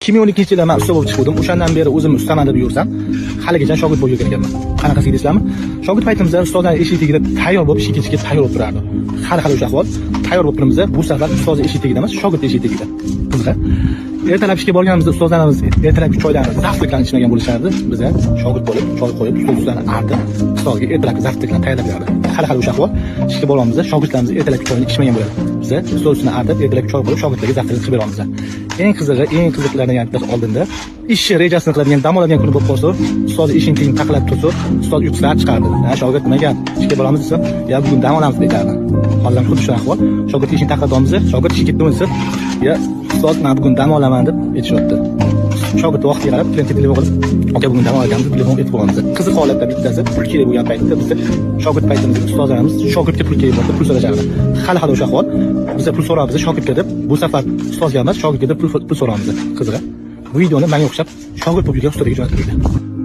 2012-yilda men ustoz bo'lib chiqdim. O'shandan beri o'zim ustaman deb yursam, haligacha shogird bo'lib yurgan ekanman. Qanaqasi deysizlarmi? Shogird paytimizda ustozlar eshik tagida tayyor bo'lib, ishga ketishga tayyor bo'lib turardi. Har xil o'sha ahvol. Tayyor bo'lib turibmiz. Bu safar ustoz eshik tagida emas, shogird eshik tagida. Bizga ertalab ishga borganimizda ustozlarimiz ertalabki choylarni zavtlikdan ichmagan bo'lishardi. Bizga shogird bo'lib, choy qo'yib, ustozlarni artib, ustozga ertalabki zavtlikdan tayyorlab beradi. Har xil o'sha ahvol. Ishga borganimizda shogirdlarimiz ertalabki choyni ichmagan bo'ladi. Biza ustoz ustini artib, ertalabki choy qo'yib, shogirdlarga zavtlik qilib beramiz. Eng qiziqlaridan bir oldinda ish rejasini qiladigan, dam oladigan kuni bo'lib qolsa, ustoz ishini keyin taqlab tursa, ustoz uyqusidan chiqardi. Shogird nimaga ishga boramiz desa, "Ya bugun dam olamiz" deydi. Hozir xuddi shu ahvol. Shogird ishini taqladimiz, shogird ishga ketdi desa, "Ya ustoz, men bugun dam olaman" deb aytishyapti. Shogird vaqtiga qarab, klientga telefon qilib, "Aka, bugun dam olamiz" deb telefon aytib qo'yamiz. Qiziq holatda bittasi pul kerak bo'lgan paytda biz shogird paytimizda ustozlarimiz shogirdga pul kerak bo'lsa, pul so'rashardi. Hali o'sha ahvol. Biz pul so'rabmiz shogirdga deb, bu safar ustozga emas, shogirdga deb pul so'ramiz. Qiziq. Bu videoni menga o'xshab shogird bo'lib yurgan ustoga jo'natib qo'ydi.